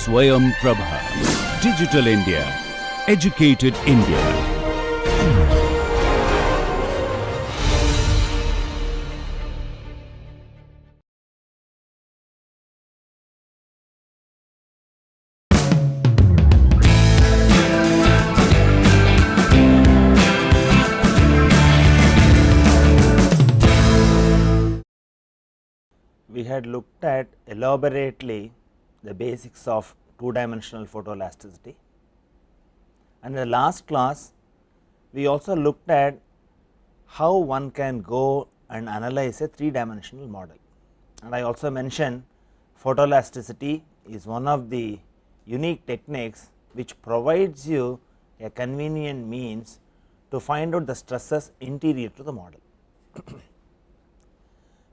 Swayam Prabha. Digital India. Educated India. We had looked at elaborately the basics of two-dimensional photoelasticity, and in the last class we also looked at how one can go and analyze a three-dimensional model, and I also mentioned photoelasticity is one of the unique techniques which provides you a convenient means to find out the stresses interior to the model.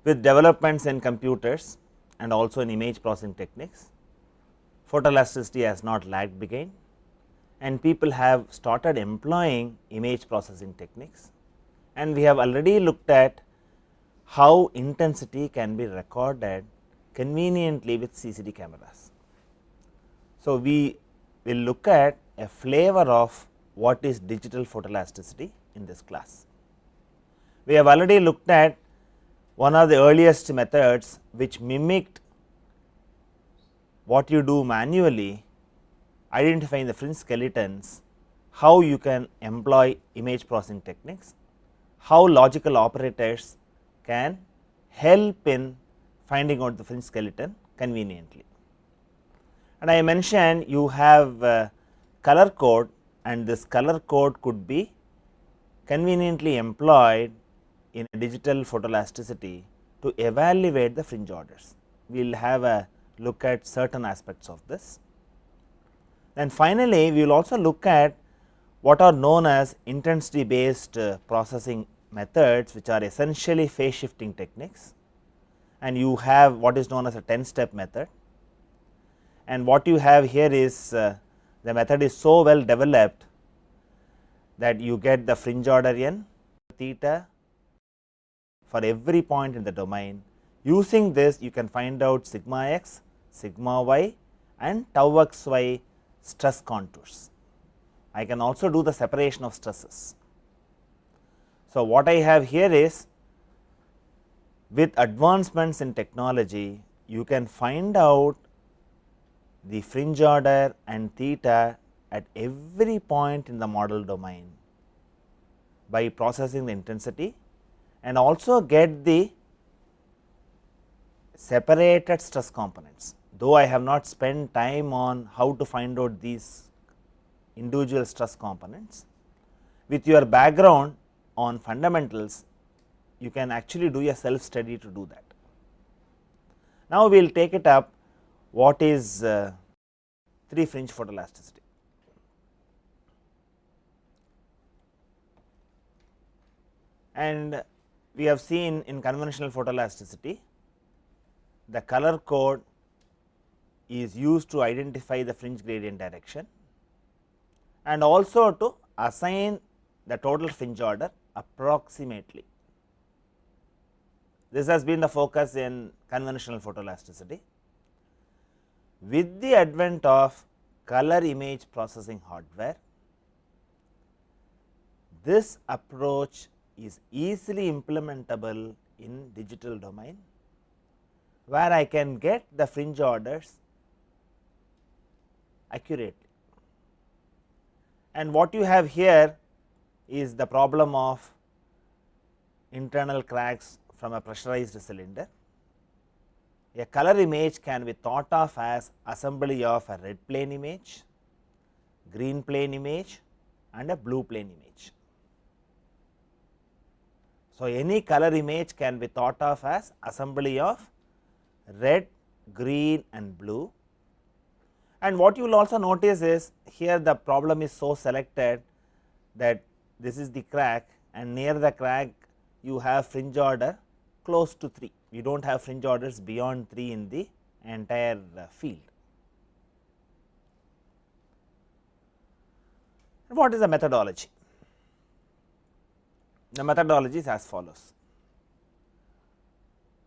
With developments in computers and also in image processing techniques, photoelasticity has not lagged behind, and people have started employing image processing techniques, and we have already looked at how intensity can be recorded conveniently with CCD cameras. So, we will look at a flavor of what is digital photoelasticity in this class. We have already looked at one of the earliest methods which mimicked what you do manually, identifying the fringe skeletons, how you can employ image processing techniques, how logical operators can help in finding out the fringe skeleton conveniently. And I mentioned you have color code, and this color code could be conveniently employed in digital photoelasticity to evaluate the fringe orders. We will have a look at certain aspects of this. And finally, we will also look at what are known as intensity based processing methods, which are essentially phase shifting techniques, and you have what is known as a 10-step method, and what you have here is the method is so well developed that you get the fringe order n theta for every point in the domain. Using this, you can find out sigma x, sigma y and tau xy stress contours. I can also do the separation of stresses. So, what I have here is, with advancements in technology, you can find out the fringe order and theta at every point in the model domain by processing the intensity, and also get the separated stress components. Though I have not spent time on how to find out these individual stress components, with your background on fundamentals, you can actually do a self study to do that. Now, we will take it up what is 3 fringe photoelasticity. And we have seen in conventional photoelasticity, the color code is used to identify the fringe gradient direction and also to assign the total fringe order approximately. This has been the focus in conventional photoelasticity. With the advent of color image processing hardware, this approach is easily implementable in digital domain, where I can get the fringe orders accurately. And what you have here is the problem of internal cracks from a pressurized cylinder. A color image can be thought of as assembly of a red plane image, green plane image and a blue plane image. So, any color image can be thought of as assembly of red, green and blue. And what you will also notice is, here the problem is so selected that this is the crack, and near the crack you have fringe order close to 3. We do not have fringe orders beyond 3 in the entire field. And what is the methodology? The methodology is as follows.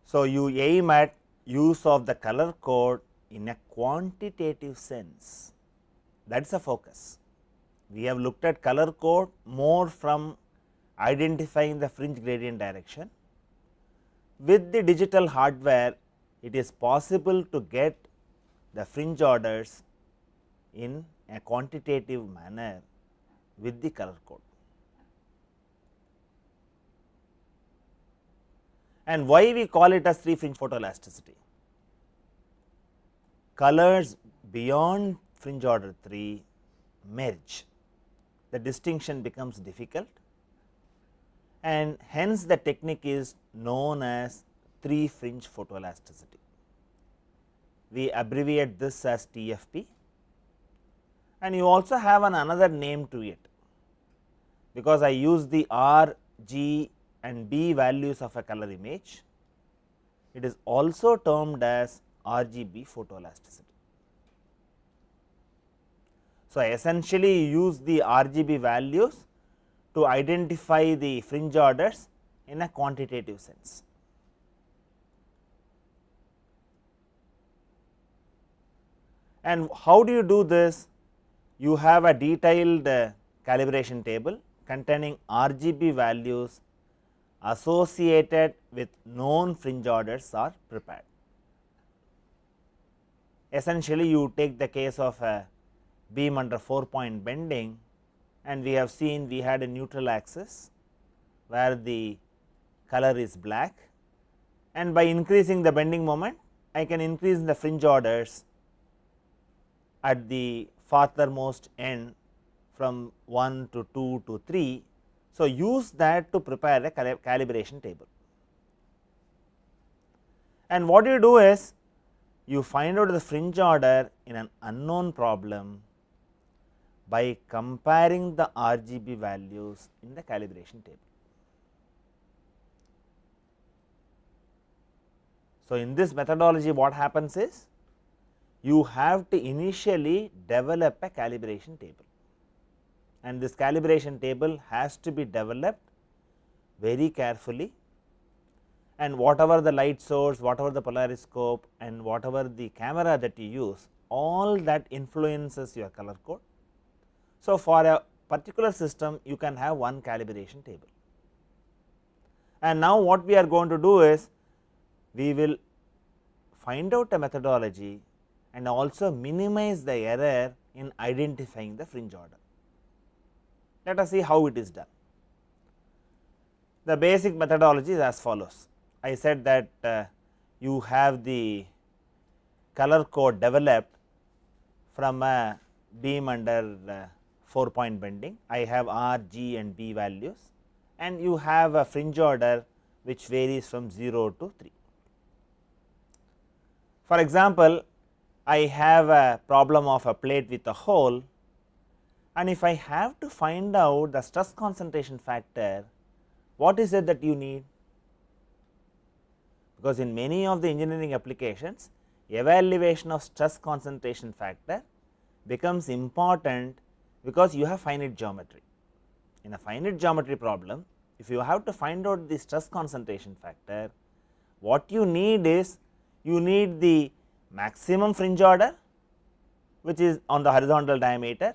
So, you aim at use of the color code in a quantitative sense. That is a focus. We have looked at color code more from identifying the fringe gradient direction. With the digital hardware, it is possible to get the fringe orders in a quantitative manner with the color code. And why we call it as 3 fringe photoelasticity? Colors beyond fringe order 3 merge, the distinction becomes difficult, and hence the technique is known as 3 fringe photoelasticity. We abbreviate this as TFP, and you also have another name to it, because I use the R, G and B values of a color image. It is also termed as RGB photoelasticity. So, essentially you use the RGB values to identify the fringe orders in a quantitative sense. And how do you do this? You have a detailed calibration table containing RGB values associated with known fringe orders are prepared. Essentially, you take the case of a beam under 4-point bending, and we have seen we had a neutral axis where the color is black, and by increasing the bending moment, I can increase the fringe orders at the farthermost end from 1 to 2 to 3. So, use that to prepare a calibration table. And what you do is, you find out the fringe order in an unknown problem by comparing the RGB values in the calibration table. So, in this methodology what happens is, you have to initially develop a calibration table, and this calibration table has to be developed very carefully, and whatever the light source, whatever the polariscope and whatever the camera that you use, all that influences your color code. So, for a particular system you can have one calibration table, and now what we are going to do is, we will find out a methodology and also minimize the error in identifying the fringe order. Let us see how it is done. The basic methodology is as follows. I said that you have the color code developed from a beam under 4-point bending. I have R, G and B values, and you have a fringe order which varies from 0 to 3. For example, I have a problem of a plate with a hole, and if I have to find out the stress concentration factor, what is it that you need? Because in many of the engineering applications, evaluation of stress concentration factor becomes important because you have finite geometry. In a finite geometry problem, if you have to find out the stress concentration factor, what you need is, you need the maximum fringe order which is on the horizontal diameter,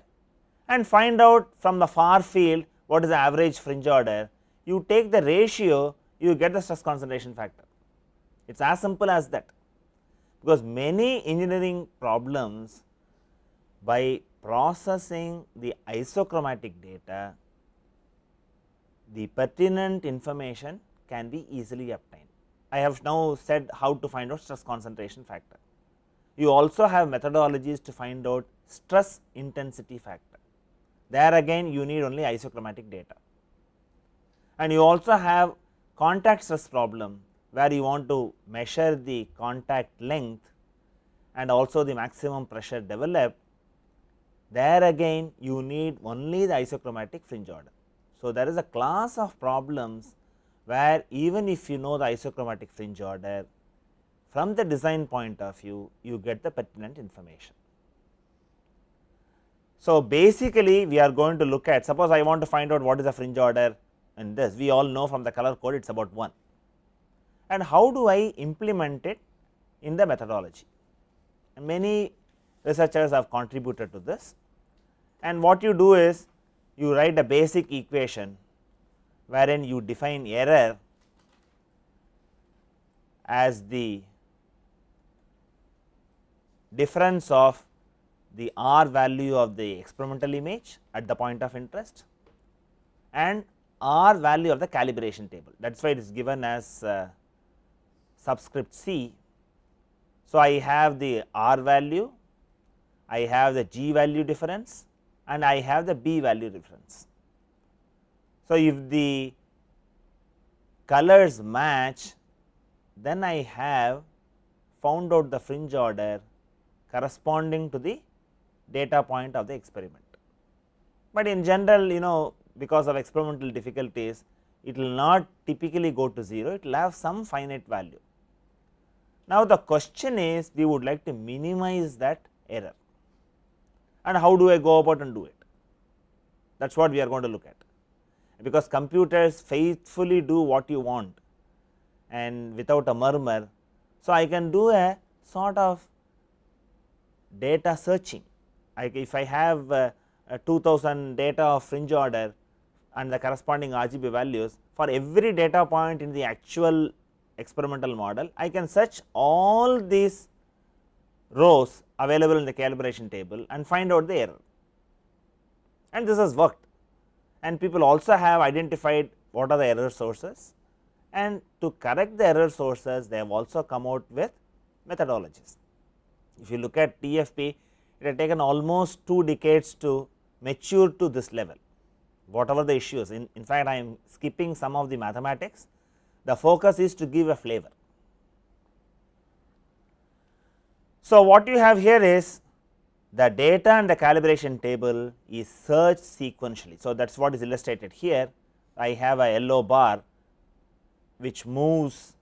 and find out from the far field what is the average fringe order. You take the ratio, you get the stress concentration factor. It is as simple as that, because many engineering problems, by processing the isochromatic data, the pertinent information can be easily obtained. I have now said how to find out stress concentration factor. You also have methodologies to find out stress intensity factor. There again you need only isochromatic data, and you also have contact stress problem, where you want to measure the contact length and also the maximum pressure developed. There again you need only the isochromatic fringe order. So, there is a class of problems where even if you know the isochromatic fringe order, from the design point of view, you get the pertinent information. So, basically we are going to look at, suppose I want to find out what is the fringe order in this, we all know from the color code it is about 1, and how do I implement it in the methodology. and many researchers have contributed to this. And what you do is you write a basic equation wherein you define error as the difference of the R value of the experimental image at the point of interest and R value of the calibration table. That is why it is given as subscript C. So, I have the R value, I have the G value difference and I have the B value difference. So, if the colors match, then I have found out the fringe order corresponding to the data point of the experiment. But in general, because of experimental difficulties, it will not typically go to 0, it will have some finite value. Now, the question is, we would like to minimize that error, and how do I go about and do it? That is what we are going to look at, because computers faithfully do what you want and without a murmur. So, I can do a sort of data searching. If I have 2000 data of fringe order and the corresponding RGB values for every data point in the actual experimental model, I can search all these rows available in the calibration table and find out the error, and this has worked. And people also have identified what are the error sources, and to correct the error sources they have also come out with methodologies. If you look at TFP, it has taken almost 2 decades to mature to this level, whatever the issues. In fact, I am skipping some of the mathematics, the focus is to give a flavor. So, what you have here is the data and the calibration table is searched sequentially. So, that is what is illustrated here. I have a yellow bar which moves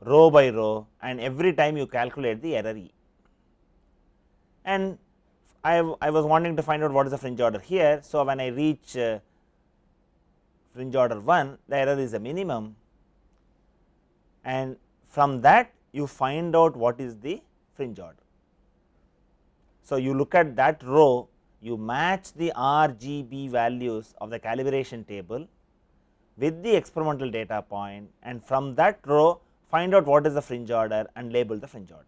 row by row, and every time you calculate the error E. And I was wanting to find out what is the fringe order here. So, when I reach fringe order 1, the error is a minimum, and from that you find out what is the fringe order. So, you look at that row, you match the RGB values of the calibration table with the experimental data point, and from that row find out what is the fringe order and label the fringe order.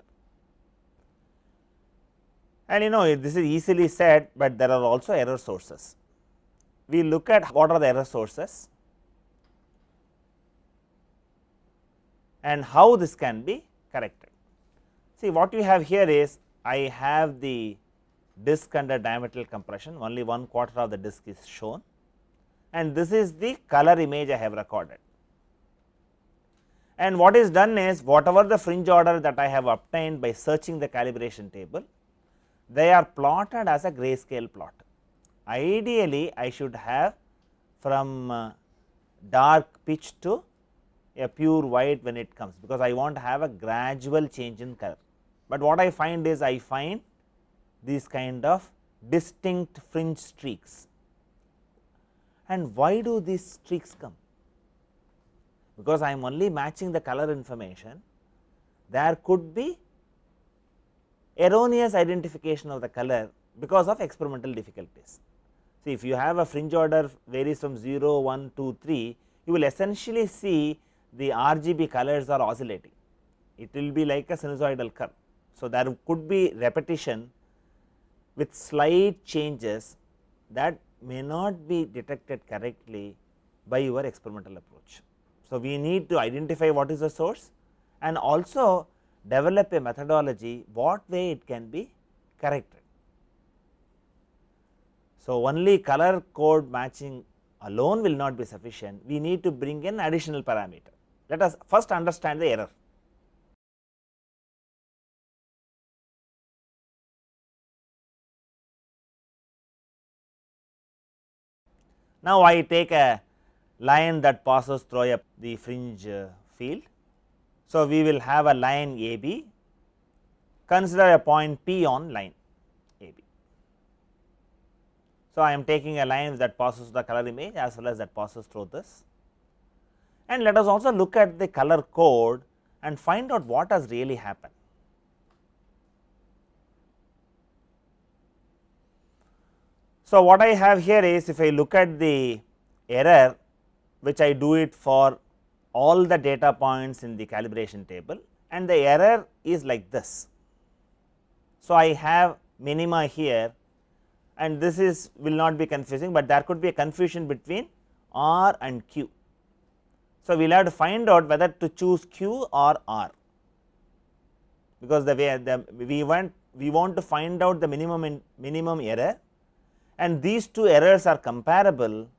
And this is easily said, but there are also error sources. We look at what are the error sources and how this can be corrected. See, what you have here is, I have the disk under diametral compression, only 1/4 of the disk is shown, and this is the color image I have recorded. And what is done is, whatever the fringe order that I have obtained by searching the calibration table, they are plotted as a grayscale plot. Ideally, I should have from dark pitch to a pure white when it comes, because I want to have a gradual change in color. But what I find is, I find these kind of distinct fringe streaks. And why do these streaks come? Because I am only matching the color information, there could be erroneous identification of the color because of experimental difficulties. See, if you have a fringe order varies from 0, 1, 2, 3, you will essentially see the RGB colors are oscillating, it will be like a sinusoidal curve. So, there could be repetition with slight changes that may not be detected correctly by your experimental approach. So, we need to identify what is the source and also develop a methodology what way it can be corrected. So, only color code matching alone will not be sufficient, we need to bring in additional parameter. Let us first understand the error. Now, I take a line that passes through the fringe field. So, we will have a line AB, consider a point P on line AB. So, I am taking a line that passes the color image as well as that passes through this, and let us also look at the color code and find out what has really happened. So, what I have here is, if I look at the error which I do it for all the data points in the calibration table, and the error is like this. So, I have minima here, and this is will not be confusing, but there could be a confusion between R and Q. So, we will have to find out whether to choose Q or R, because the way we want to find out the minimum error, and these two errors are comparable,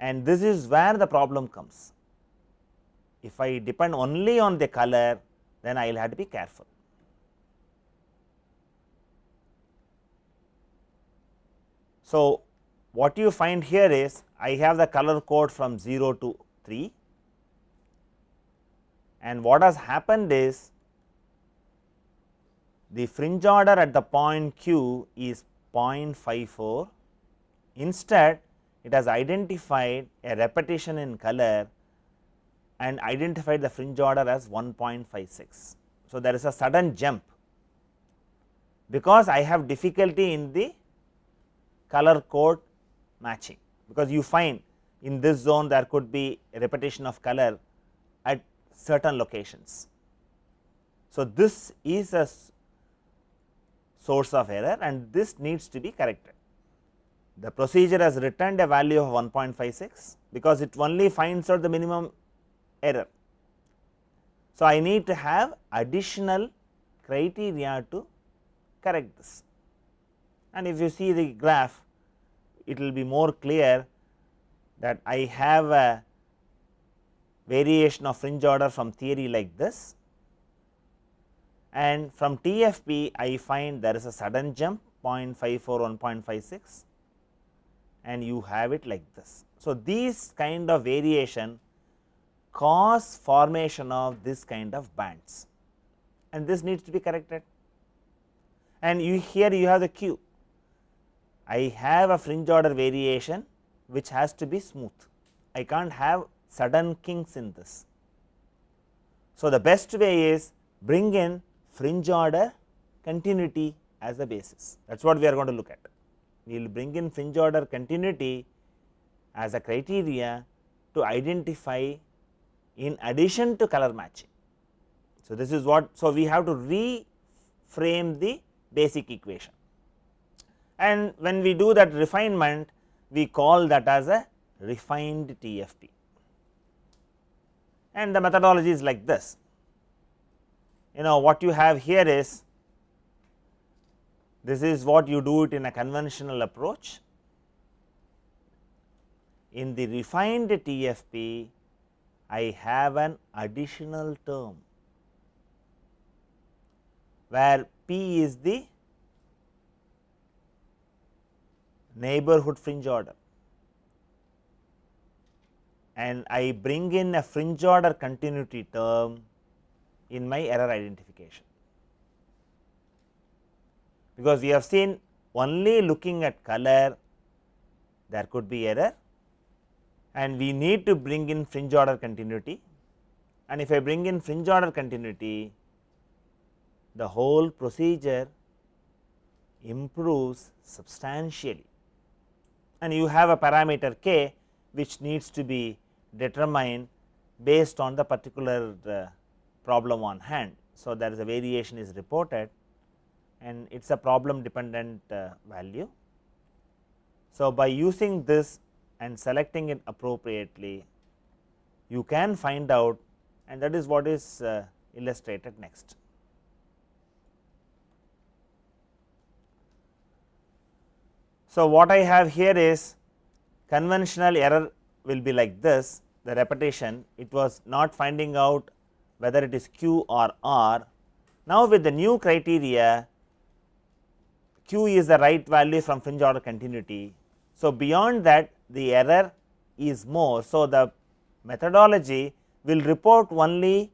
and this is where the problem comes. If I depend only on the color, then I will have to be careful. So, what you find here is, I have the color code from 0 to 3, and what has happened is, the fringe order at the point Q is 0.54. Instead, it has identified a repetition in color and identified the fringe order as 1.56. So, there is a sudden jump, because I have difficulty in the color code matching, because you find in this zone there could be a repetition of color at certain locations. So, this is a source of error, and this needs to be corrected. The procedure has returned a value of 1.56, because it only finds out the minimum error. So, I need to have additional criteria to correct this, and if you see the graph, it will be more clear that I have a variation of fringe order from theory like this, and from TFP I find there is a sudden jump 0.54, 1.56, and you have it like this. So, these kind of variation cause formation of this kind of bands, and this needs to be corrected. And here you have the Q. I have a fringe order variation which has to be smooth. I can't have sudden kinks in this. So, the best way is bring in fringe order continuity as a basis. That is what we are going to look at. We will bring in fringe order continuity as a criteria to identify in addition to color matching. So, this is what, so we have to reframe the basic equation, and when we do that refinement, we call that as a refined TFP, and the methodology is like this. What you have here is, this is what you do it in a conventional approach. In the refined TFP, I have an additional term, where P is the neighborhood fringe order, and I bring in a fringe order continuity term in my error identification, because we have seen only looking at color there could be error, and we need to bring in fringe order continuity, and if I bring in fringe order continuity, the whole procedure improves substantially, and you have a parameter k which needs to be determined based on the particular problem on hand. So, there is a variation is reported, and it is a problem dependent value. So, by using this and selecting it appropriately, you can find out, and that is what is illustrated next. So, what I have here is conventional error will be like this, the repetition, it was not finding out whether it is Q or R. Now, with the new criteria, Q is the right value from fringe order continuity. So, beyond that the error is more. So, the methodology will report only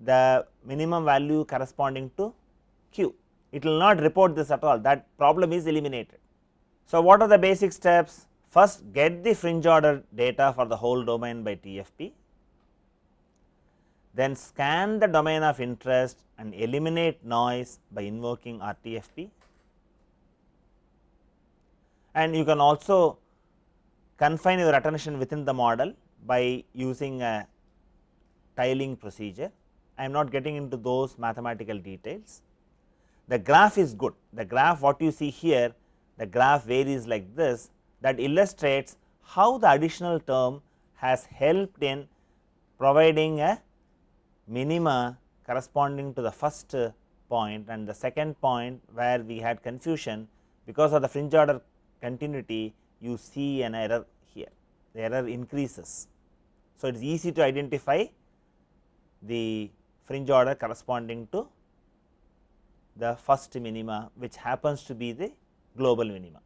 the minimum value corresponding to Q, it will not report this at all, that problem is eliminated. So, what are the basic steps? First, get the fringe order data for the whole domain by TFP, then scan the domain of interest and eliminate noise by invoking RTFP. and you can also confine your attention within the model by using a tiling procedure. I am not getting into those mathematical details. The graph is good. The graph what you see here, the graph varies like this, that illustrates how the additional term has helped in providing a minima corresponding to the first point, and the second point where we had confusion because of the fringe order continuity, you see an error here, the error increases. So, it is easy to identify the fringe order corresponding to the first minima, which happens to be the global minima.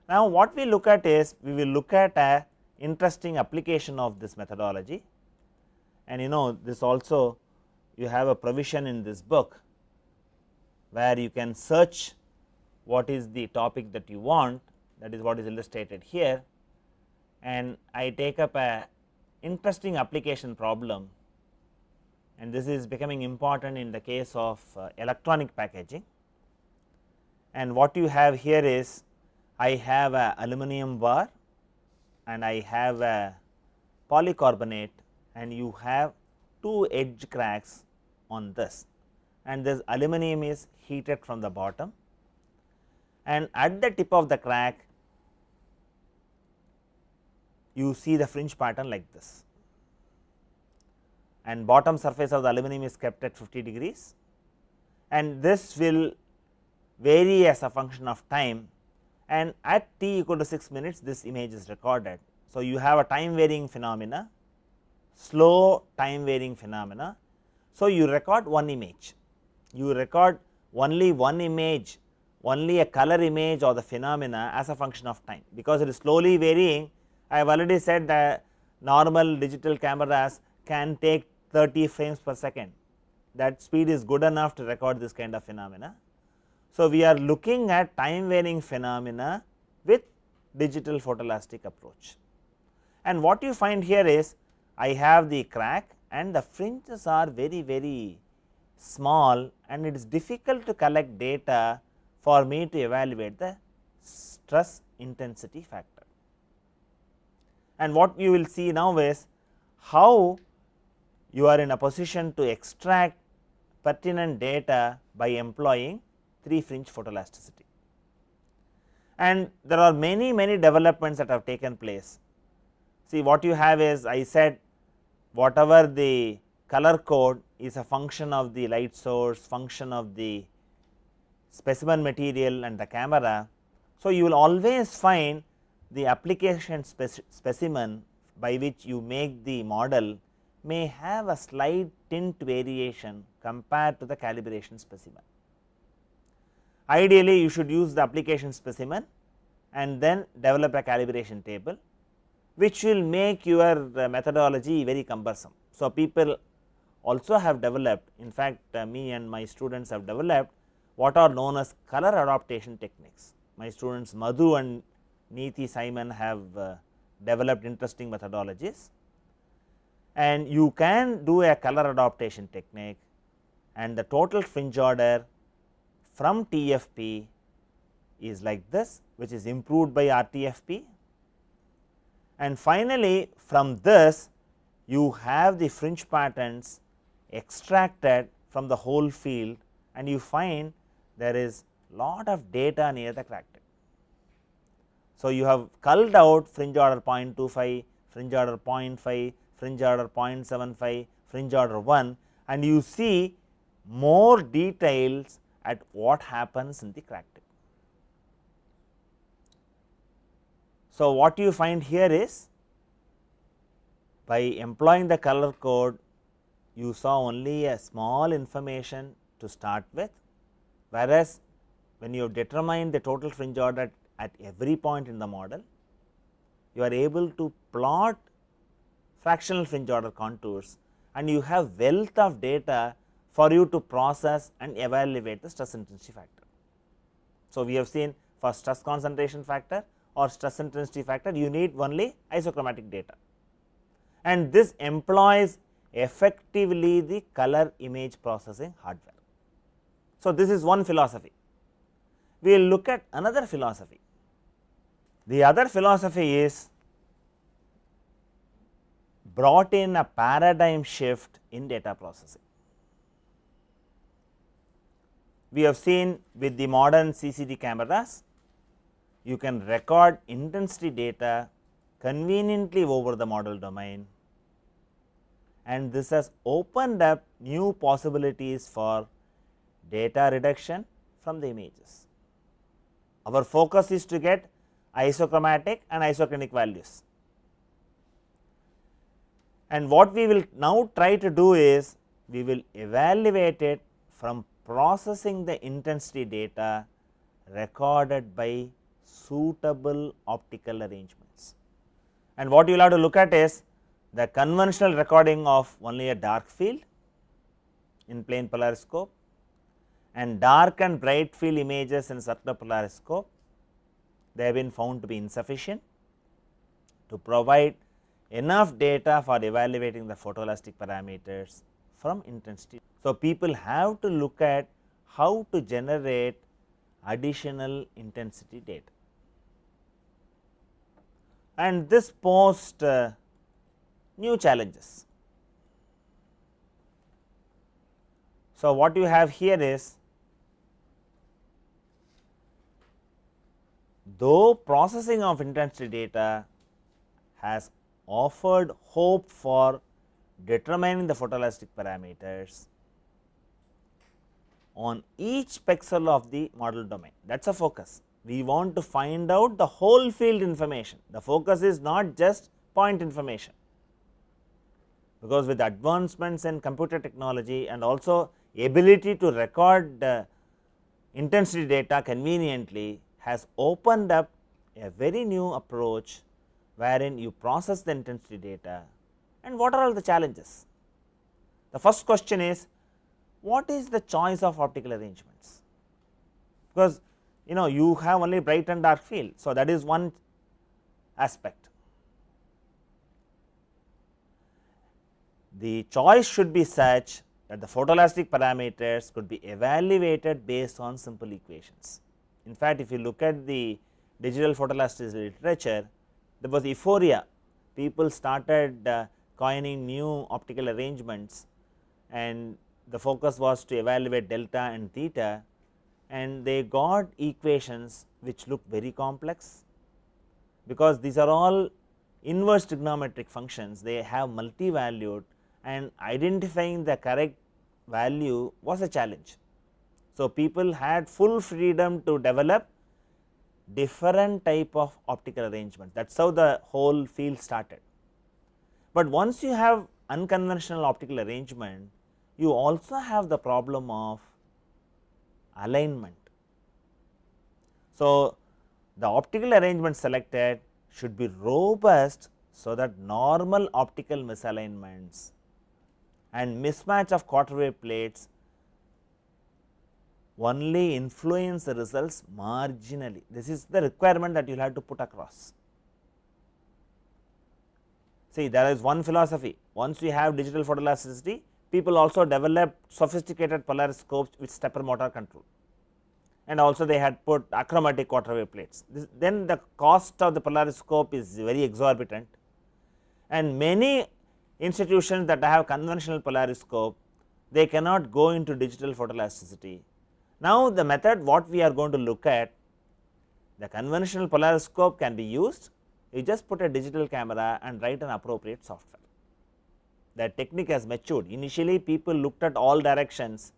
Now, what we look at is, we will look at a interesting application of this methodology, and this also you have a provision in this book where you can search what is the topic that you want, that is what is illustrated here, and I take up a interesting application problem, and this is becoming important in the case of electronic packaging. And what you have here is, I have a aluminum bar and I have a polycarbonate, and you have two edge cracks on this, and this aluminum is heated from the bottom, and at the tip of the crack you see the fringe pattern like this, and bottom surface of the aluminum is kept at 50 degrees, and this will vary as a function of time, and at t equal to 6 minutes this image is recorded. So, you have a time varying phenomena, slow time varying phenomena. So, you record one image, you record only one image, only a color image or the phenomena as a function of time, because it is slowly varying. I have already said that normal digital cameras can take 30 frames per second, that speed is good enough to record this kind of phenomena. So, we are looking at time varying phenomena with digital photoelastic approach, and what you find here is, I have the crack and the fringes are very small, and it is difficult to collect data for me to evaluate the stress intensity factor. And what you will see now is how you are in a position to extract pertinent data by employing 3 fringe photoelasticity. And there are many developments that have taken place. See, what you have is, I said whatever the color code is a function of the light source, function of the specimen material and the camera. So, you will always find the application specimen by which you make the model may have a slight tint variation compared to the calibration specimen. Ideally, you should use the application specimen and then develop a calibration table, which will make your methodology very cumbersome. So, people also have developed, in fact, me and my students have developed what are known as color adaptation techniques. My students Madhu and Neeti Simon have developed interesting methodologies, and you can do a color adaptation technique, and the total fringe order from TFP is like this, which is improved by RTFP, and finally, from this you have the fringe patterns extracted from the whole field, and you find there is lot of data near the crack tip. So, you have culled out fringe order 0.25, fringe order 0.5, fringe order 0.75, fringe order 1, and you see more details at what happens in the crack tip. So, what you find here is, by employing the color code, you saw only a small information to start with, whereas when you determine the total fringe order at every point in the model, you are able to plot fractional fringe order contours, and you have wealth of data for you to process and evaluate the stress intensity factor. So, we have seen for stress concentration factor or stress intensity factor, you need only isochromatic data, and this employs effectively the color image processing hardware. So, this is one philosophy, we will look at another philosophy. The other philosophy is brought in a paradigm shift in data processing. We have seen with the modern CCD cameras, you can record intensity data conveniently over the model domain, and this has opened up new possibilities for data reduction from the images. Our focus is to get isochromatic and isoclinic values, and what we will now try to do is we will evaluate it from processing the intensity data recorded by suitable optical arrangements. And what you will have to look at is the conventional recording of only a dark field in plane polariscope and dark and bright field images in circular polariscope. They have been found to be insufficient to provide enough data for evaluating the photoelastic parameters from intensity. So, people have to look at how to generate additional intensity data, and this posed new challenges. So, what you have here is, though processing of intensity data has offered hope for determining the photoelastic parameters on each pixel of the model domain, that is a focus. We want to find out the whole field information. The focus is not just point information, because with advancements in computer technology and also ability to record intensity data conveniently has opened up a very new approach wherein you process the intensity data. And what are all the challenges? The first question is, what is the choice of optical arrangements? Because you have only bright and dark field. So, that is one aspect. The choice should be such that the photoelastic parameters could be evaluated based on simple equations. In fact, if you look at the digital photoelasticity literature, there was euphoria. People started coining new optical arrangements, and the focus was to evaluate delta and theta, and they got equations which look very complex, because these are all inverse trigonometric functions. They have multi-valued, and identifying the correct value was a challenge. So, people had full freedom to develop different type of optical arrangements. That is how the whole field started. But once you have unconventional optical arrangement, you also have the problem of alignment. So, the optical arrangement selected should be robust, so that normal optical misalignments and mismatch of quarter wave plates only influence the results marginally. This is the requirement that you will have to put across. See, there is one philosophy. Once we have digital photoelasticity, people also developed sophisticated polariscopes with stepper motor control, and also they had put achromatic quarter wave plates. Then the cost of the polariscope is very exorbitant, and many institutions that have conventional polariscope, they cannot go into digital photoelasticity. Now, the method what we are going to look at, the conventional polariscope can be used. You just put a digital camera and write an appropriate software. The technique has matured. Initially, people looked at all directions,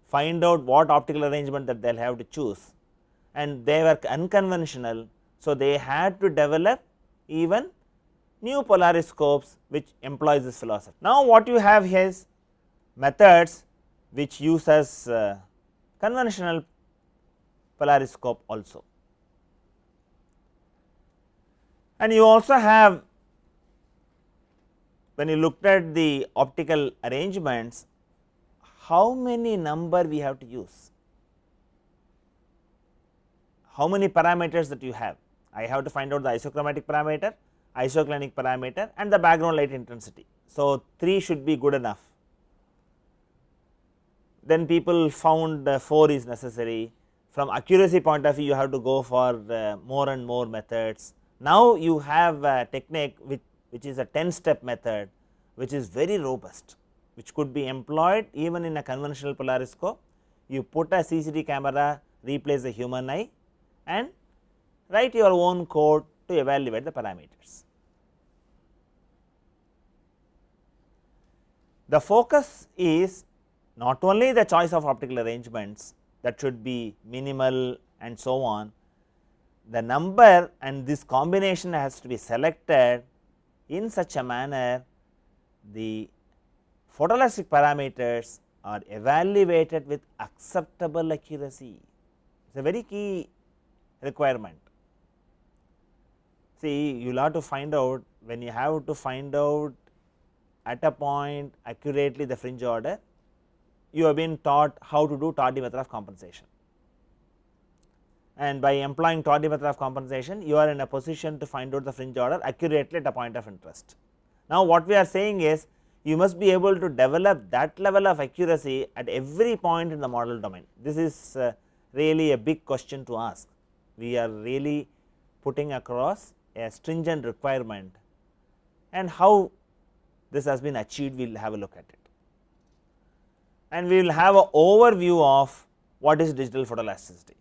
find out what optical arrangement that they will have to choose, and they were unconventional. So, they had to develop even new polariscopes which employs this philosophy. Now, what you have here is methods which uses conventional polariscope also, and you also have, when you looked at the optical arrangements, how many number we have to use, how many parameters that you have. I have to find out the isochromatic parameter, isoclinic parameter, and the background light intensity. So, 3 should be good enough. Then people found 4 is necessary, from accuracy point of view you have to go for more and more methods. Now you have a technique which is a 10 step method, which is very robust, which could be employed even in a conventional polariscope. You put a CCD camera, replace the human eye and write your own code to evaluate the parameters. The focus is not only the choice of optical arrangements that should be minimal and so on, the number and this combination has to be selected in such a manner the photoelastic parameters are evaluated with acceptable accuracy. It is a very key requirement. See, you will have to find out, when you have to find out at a point accurately the fringe order, you have been taught how to do Tardy method of compensation, and by employing Tardy method of compensation you are in a position to find out the fringe order accurately at a point of interest. Now, what we are saying is you must be able to develop that level of accuracy at every point in the model domain. This is really a big question to ask. We are really putting across a stringent requirement, and how this has been achieved we will have a look at it. And we will have an overview of what is digital photoelasticity.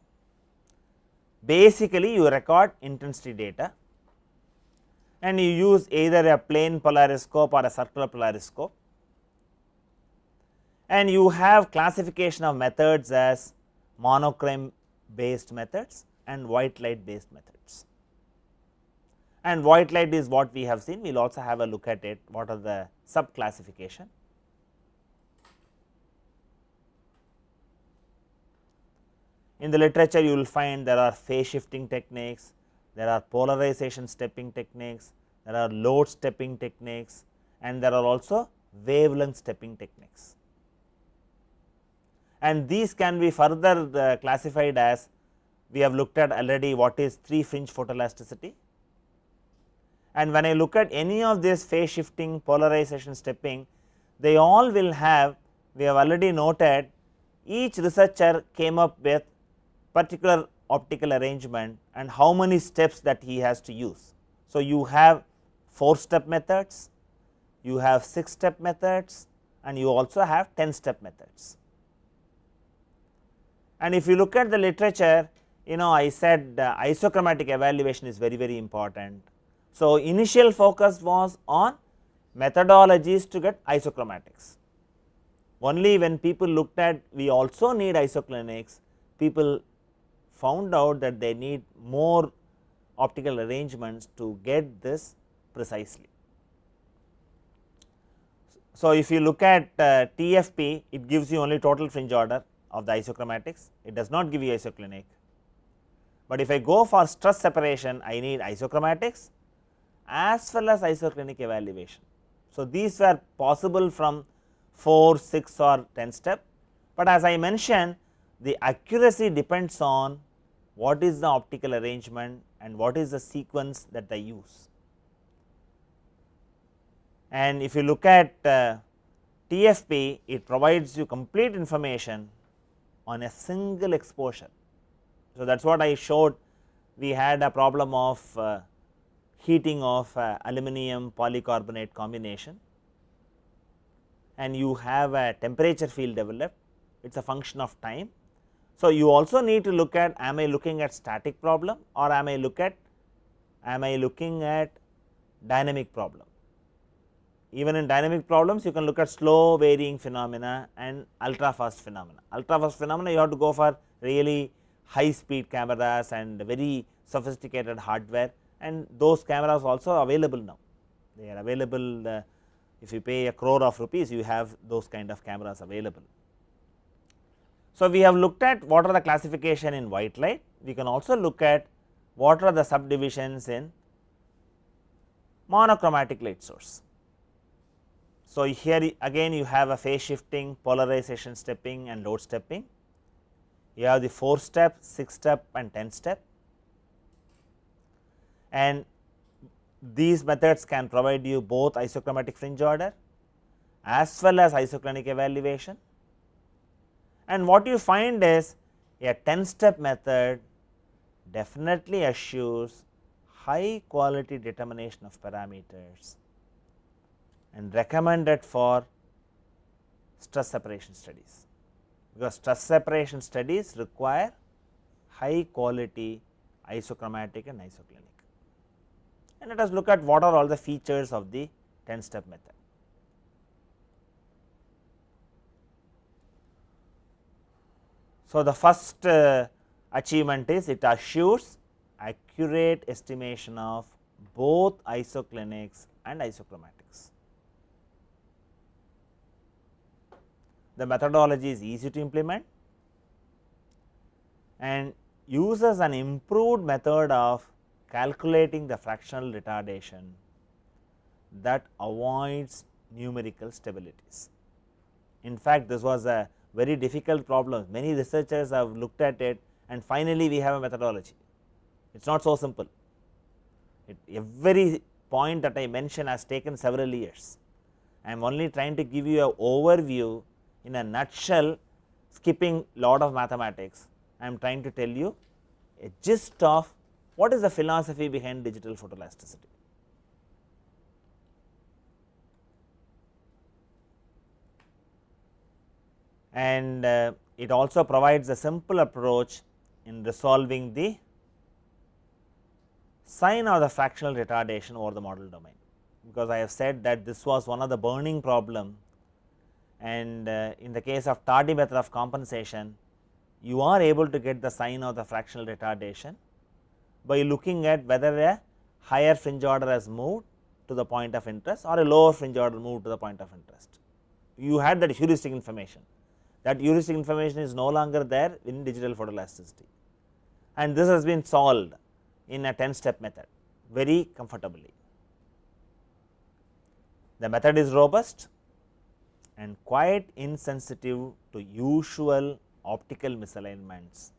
Basically, you record intensity data and you use either a plane polariscope or a circular polariscope, and you have classification of methods as monochrome based methods and white light based methods. And white light is what we have seen, we will also have a look at it, what are the sub classification. In the literature you will find there are phase shifting techniques, there are polarization stepping techniques, there are load stepping techniques, and there are also wavelength stepping techniques. And these can be further classified as, we have looked at already what is 3 fringe photoelasticity. And when I look at any of this phase shifting, polarization stepping, they all will have, we have already noted, each researcher came up with particular optical arrangement and how many steps that he has to use. So, you have 4 step methods, you have 6 step methods, and you also have 10 step methods. And if you look at the literature, I said isochromatic evaluation is very, very important. So, initial focus was on methodologies to get isochromatics. Only when people looked at we also need isoclinics, people found out that they need more optical arrangements to get this precisely. So, if you look at TFP, it gives you only total fringe order of the isochromatics, it does not give you isoclinic. But if I go for stress separation, I need isochromatics as well as isoclinic evaluation. So, these were possible from 4, 6 or 10 step, but as I mentioned, the accuracy depends on what is the optical arrangement and what is the sequence that they use. And if you look at TFP, it provides you complete information on a single exposure. So, that is what I showed. We had a problem of heating of aluminum polycarbonate combination, and you have a temperature field developed, it is a function of time. So, you also need to look at, am I looking at static problem or am I looking at dynamic problem. Even in dynamic problems you can look at slow varying phenomena and ultra fast phenomena. Ultra fast phenomena you have to go for really high speed cameras and very sophisticated hardware, and those cameras also available now. They are available, if you pay 1 crore of rupees you have those kind of cameras available. So, we have looked at what are the classification in white light, we can also look at what are the subdivisions in monochromatic light source. So, here again you have a phase shifting, polarization stepping and load stepping, you have the 4 step, 6 step and 10 step, and these methods can provide you both isochromatic fringe order as well as isoclinic evaluation. And what you find is a 10-step method definitely assures high quality determination of parameters and recommended for stress separation studies, because stress separation studies require high quality isochromatic and isoclinic. And let us look at what are all the features of the 10-step method. So, the first achievement is it assures accurate estimation of both isoclinics and isochromatics. The methodology is easy to implement and uses an improved method of calculating the fractional retardation that avoids numerical stabilities. In fact, this was a very difficult problem. Many researchers have looked at it and finally, we have a methodology. It is not so simple. Every point that I mentioned has taken several years. I am only trying to give you an overview in a nutshell, skipping lot of mathematics. I am trying to tell you a gist of what is the philosophy behind digital photoelasticity. And it also provides a simple approach in resolving the sign of the fractional retardation over the model domain, because I have said that this was one of the burning problem, and in the case of tardy method of compensation, you are able to get the sign of the fractional retardation by looking at whether a higher fringe order has moved to the point of interest or a lower fringe order moved to the point of interest. You had that heuristic information. That heuristic information is no longer there in digital photoelasticity, and this has been solved in a 10-step method very comfortably. The method is robust and quite insensitive to usual optical misalignments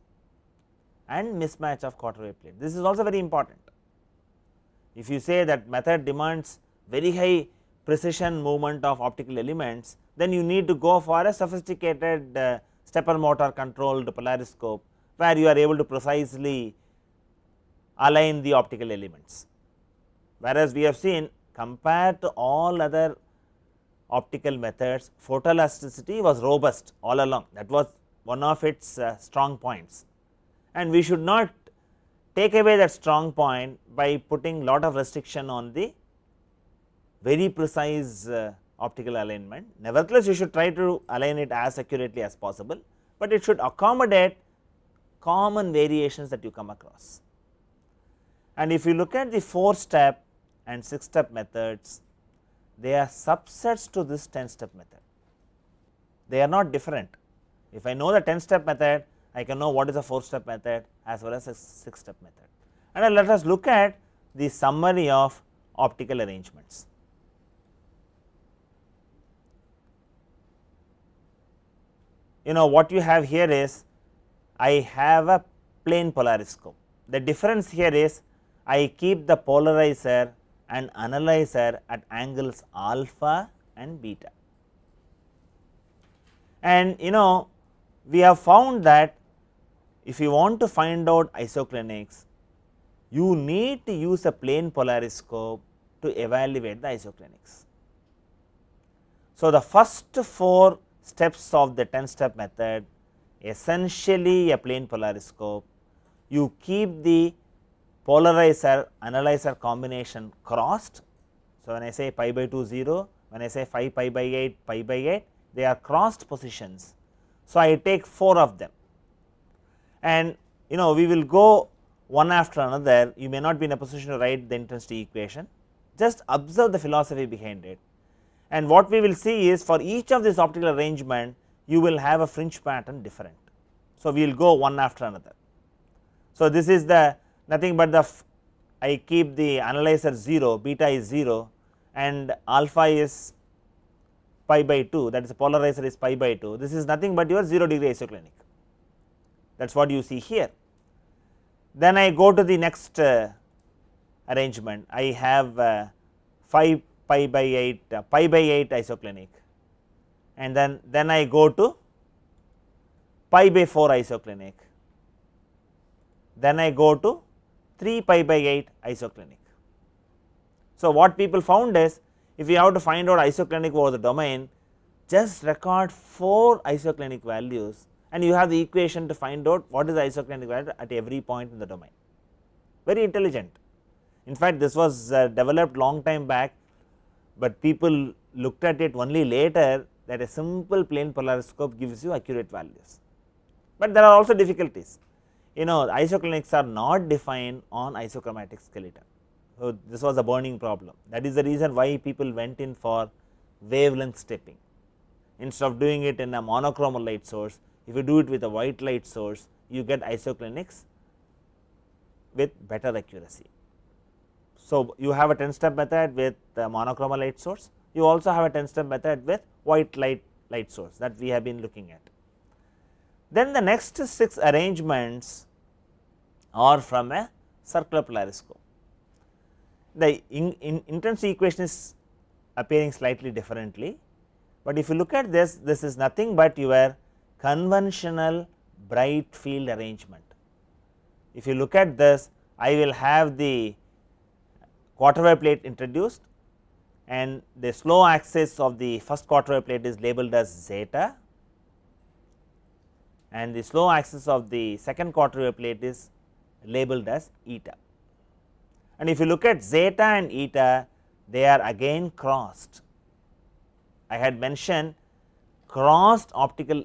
and mismatch of quarter wave plate. This is also very important. If you say that method demands very high precision movement of optical elements, then you need to go for a sophisticated stepper motor controlled polariscope, where you are able to precisely align the optical elements. Whereas, we have seen compared to all other optical methods, photoelasticity was robust all along. That was one of its strong points, and we should not take away that strong point by putting lot of restriction on the very precise optical alignment. Nevertheless, you should try to align it as accurately as possible, but it should accommodate common variations that you come across. And if you look at the 4-step and 6-step methods, they are subsets to this 10-step method. They are not different. If I know the 10-step method, I can know what is a 4-step method as well as a 6-step method. And let us look at the summary of optical arrangements. You know what you have here is, I have a plane polariscope. The difference here is, I keep the polarizer and analyzer at angles alpha and beta. And we have found that if you want to find out isoclinics, you need to use a plane polariscope to evaluate the isoclinics. So, the first 4 steps of the 10-step method, essentially a plane polariscope. You keep the polarizer analyzer combination crossed. So, when I say pi by 2 0, when I say 5 pi by 8 pi by 8, they are crossed positions. So, I take 4 of them, and we will go one after another. You may not be in a position to write the intensity equation, just observe the philosophy behind it. And what we will see is, for each of this optical arrangement, you will have a fringe pattern different. So, we will go one after another. So, this is the nothing but the I keep the analyzer 0, beta is 0, and alpha is pi by 2, that is the polarizer is pi by 2. This is nothing but your 0 degree isoclinic. That is what you see here. Then I go to the next arrangement. I have 5 pi by 8 isoclinic, and then I go to pi by 4 isoclinic, then I go to 3 pi by 8 isoclinic. So, what people found is, if you have to find out isoclinic over the domain, just record 4 isoclinic values and you have the equation to find out what is the isoclinic value at every point in the domain. Very intelligent. In fact, this was developed long time back, but people looked at it only later, that a simple plane polariscope gives you accurate values. But there are also difficulties. Isoclinics are not defined on isochromatic skeleton. So, this was a burning problem. That is the reason why people went in for wavelength stepping. Instead of doing it in a monochromal light source, if you do it with a white light source, you get isoclinics with better accuracy. So, you have a 10 step method with the monochromal light source, you also have a 10 step method with white light source that we have been looking at. Then the next 6 arrangements are from a circular polariscope. The intensity equation is appearing slightly differently, but if you look at this, this is nothing but your conventional bright field arrangement. If you look at this, I will have the quarter wave plate introduced, and the slow axis of the first quarter wave plate is labeled as zeta, and the slow axis of the second quarter wave plate is labeled as eta. And if you look at zeta and eta, they are again crossed. I had mentioned crossed optical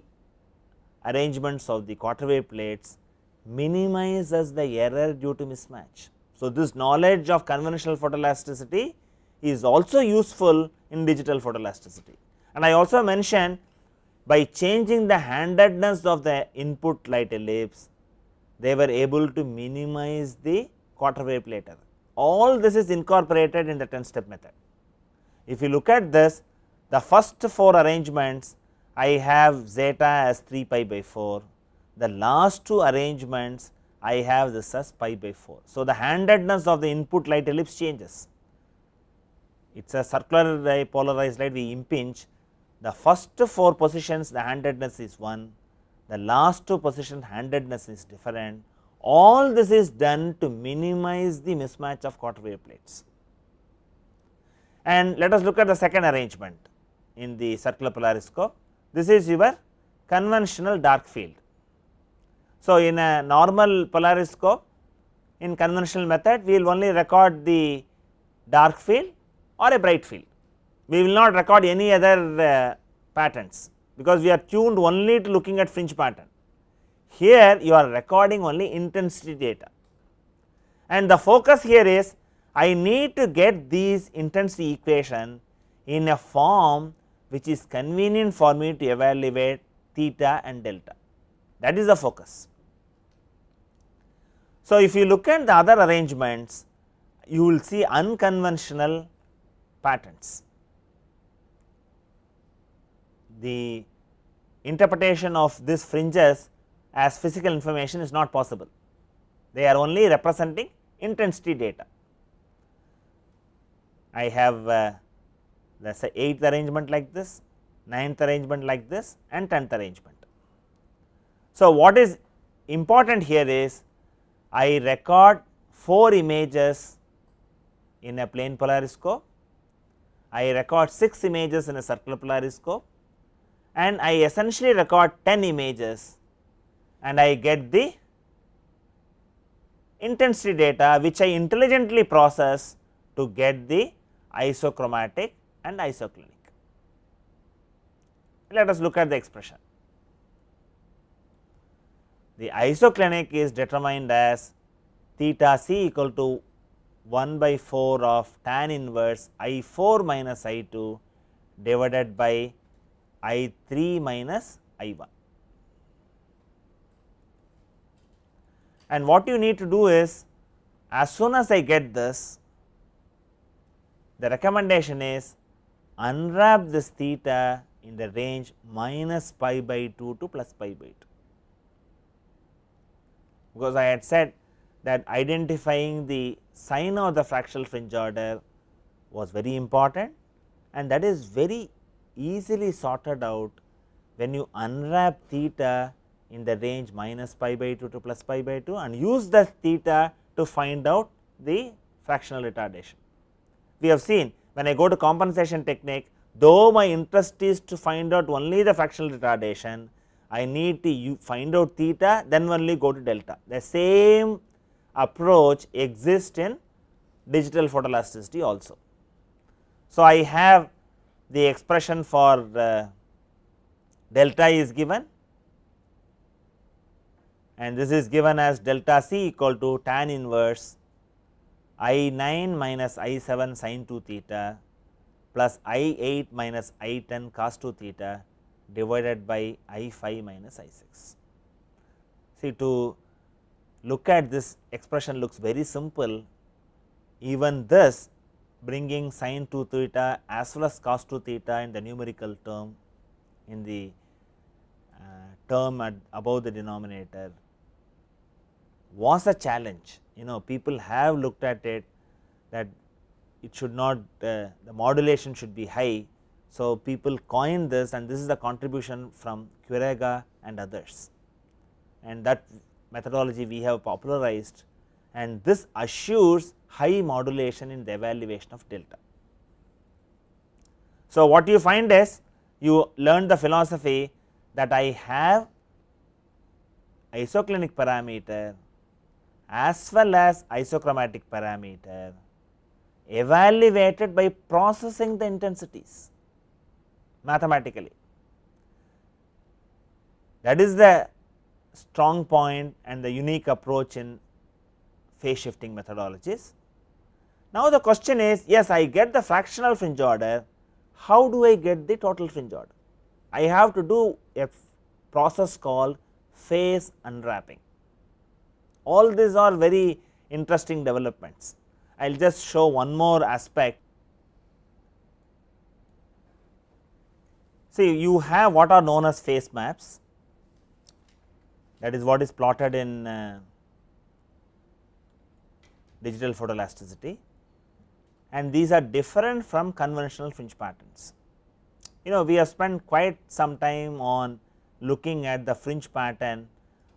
arrangements of the quarter wave plates minimizes the error due to mismatch. So, this knowledge of conventional photoelasticity is also useful in digital photoelasticity. And I also mentioned, by changing the handedness of the input light ellipse, they were able to minimize the quarter wave plate error. All this is incorporated in the 10 step method. If you look at this, the first 4 arrangements, I have zeta as 3 pi by 4, the last 2 arrangements I have this as pi by 4. So, the handedness of the input light ellipse changes. It is a circular polarized light, we impinge. The first 4 positions the handedness is 1, the last 2 positions handedness is different. All this is done to minimize the mismatch of quarter wave plates. And let us look at the second arrangement in the circular polariscope. This is your conventional dark field. So, in a normal polariscope, in conventional method, we will only record the dark field or a bright field. We will not record any other patterns, because we are tuned only to looking at fringe pattern. Here you are recording only intensity data, and the focus here is, I need to get these intensity equation in a form which is convenient for me to evaluate theta and delta. That is the focus. So, if you look at the other arrangements, you will see unconventional patterns. The interpretation of these fringes as physical information is not possible. They are only representing intensity data. I have let us say 8th arrangement like this, 9th arrangement like this, and 10th arrangement. So, what is important here is, I record 4 images in a plane polariscope, I record 6 images in a circular polariscope, and I essentially record 10 images, and I get the intensity data which I intelligently process to get the isochromatic and isoclinic. Let us look at the expression. The isoclinic is determined as theta c equal to 1 by 4 of tan inverse I 4 minus I 2 divided by I 3 minus I 1. And what you need to do is, as soon as I get this, the recommendation is unwrap this theta in the range minus pi by 2 to plus pi by 2, because I had said that identifying the sign of the fractal fringe order was very important, and that is very easily sorted out when you unwrap theta in the range minus pi by 2 to plus pi by 2 and use the theta to find out the fractional retardation. We have seen when I go to compensation technique, though my interest is to find out only the fractional retardation, I need to find out theta, then only go to delta. The same approach exists in digital photoelasticity also. So, I have the expression for delta is given, and this is given as delta c equal to tan inverse I 9 minus I 7 sin 2 theta plus I 8 minus I 10 cos 2 theta divided by I 5 minus I 6. See, to look at this expression looks very simple, even this bringing sin 2 theta as well as cos 2 theta in the numerical term in the term above the denominator was a challenge. People have looked at it that it should not the modulation should be high. So, people coined this, and this is the contribution from Quirega and others, and that methodology we have popularized, and this assures high modulation in the evaluation of delta. So, what you find is you learn the philosophy that I have isoclinic parameter as well as isochromatic parameter evaluated by processing the intensities mathematically. That is the strong point and the unique approach in phase shifting methodologies. Now, the question is, yes, I get the fractional fringe order, how do I get the total fringe order? I have to do a process called phase unwrapping. All these are very interesting developments. I will just show one more aspect. See, you have what are known as phase maps, that is what is plotted in digital photoelasticity, and these are different from conventional fringe patterns. We have spent quite some time on looking at the fringe pattern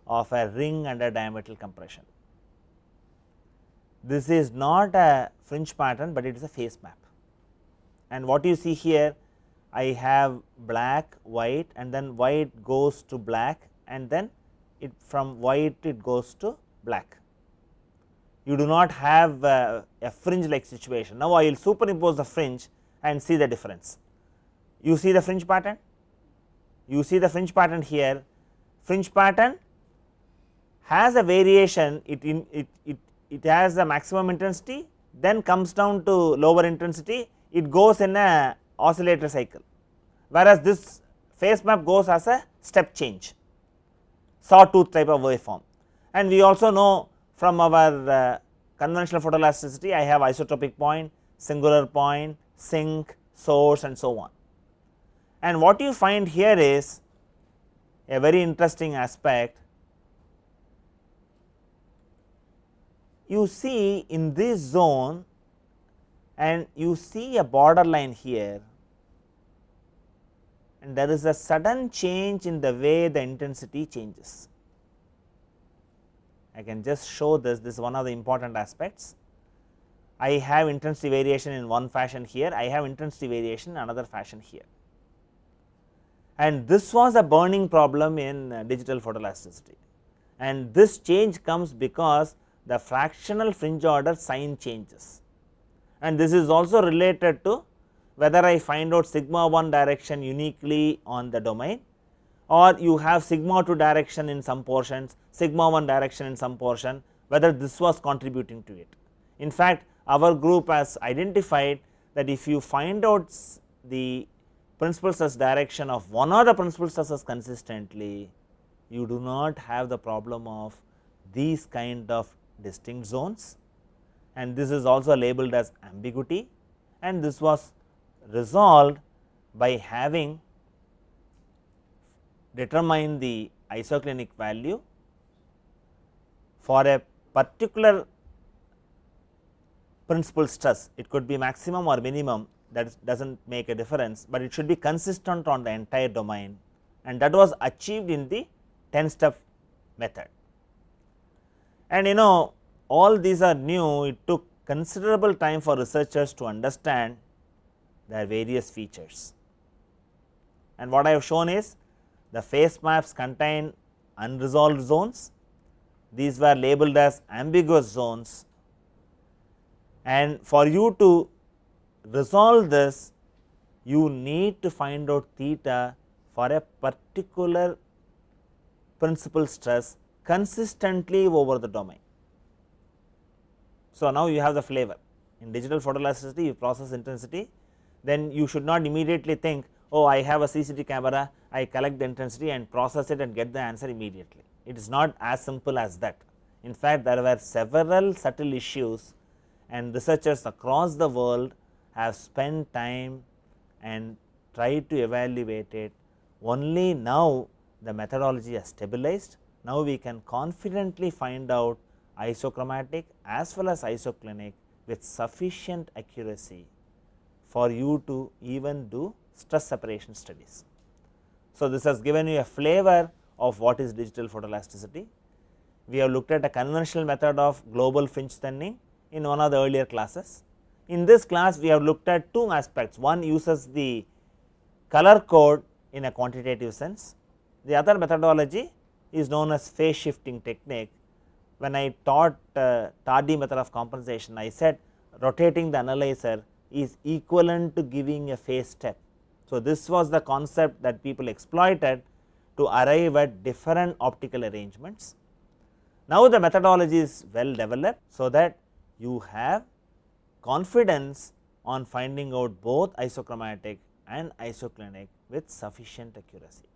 of a ring under diametral compression. This is not a fringe pattern, but it is a phase map, and what you see here, I have black, white, and then white goes to black, and then it from white it goes to black. You do not have a fringe like situation. Now, I will superimpose the fringe and see the difference. You see the fringe pattern? You see the fringe pattern here. Fringe pattern has a variation, it has a maximum intensity, then comes down to lower intensity, it goes in a oscillator cycle, whereas this phase map goes as a step change, sawtooth type of waveform. And we also know from our conventional photoelasticity, I have isotropic point, singular point, sink, source, and so on. And what you find here is a very interesting aspect. You see in this zone, and you see a borderline here, and there is a sudden change in the way the intensity changes. I can just show this is one of the important aspects. I have intensity variation in one fashion here, I have intensity variation in another fashion here, and this was a burning problem in digital photoelasticity, and this change comes because the fractional fringe order sign changes, and this is also related to whether I find out sigma 1 direction uniquely on the domain, or you have sigma 2 direction in some portions, sigma 1 direction in some portion, whether this was contributing to it. In fact, our group has identified that if you find out the principal stress direction of one or the principal stresses consistently, you do not have the problem of these kind of distinct zones, and this is also labeled as ambiguity, and this was resolved by having determined the isoclinic value for a particular principal stress. It could be maximum or minimum, that does not make a difference, but it should be consistent on the entire domain, and that was achieved in the 10-step method. And all these are new. It took considerable time for researchers to understand their various features. And what I have shown is the face maps contain unresolved zones. These were labeled as ambiguous zones, and for you to resolve this, you need to find out theta for a particular principal stress consistently over the domain. So, now you have the flavor. In digital photoelasticity, you process intensity, then you should not immediately think, oh, I have a CCD camera, I collect the intensity and process it and get the answer immediately. It is not as simple as that. In fact, there were several subtle issues, and researchers across the world have spent time and tried to evaluate it. Only now the methodology has stabilized. Now we can confidently find out isochromatic as well as isoclinic with sufficient accuracy for you to even do stress separation studies. So, this has given you a flavor of what is digital photoelasticity. We have looked at a conventional method of global fringe thinning in one of the earlier classes. In this class, we have looked at two aspects. One uses the color code in a quantitative sense. The other methodology is known as phase shifting technique. When I taught Tardy method of compensation, I said rotating the analyzer is equivalent to giving a phase step. So, this was the concept that people exploited to arrive at different optical arrangements. Now, the methodology is well developed, so that you have confidence on finding out both isochromatic and isoclinic with sufficient accuracy.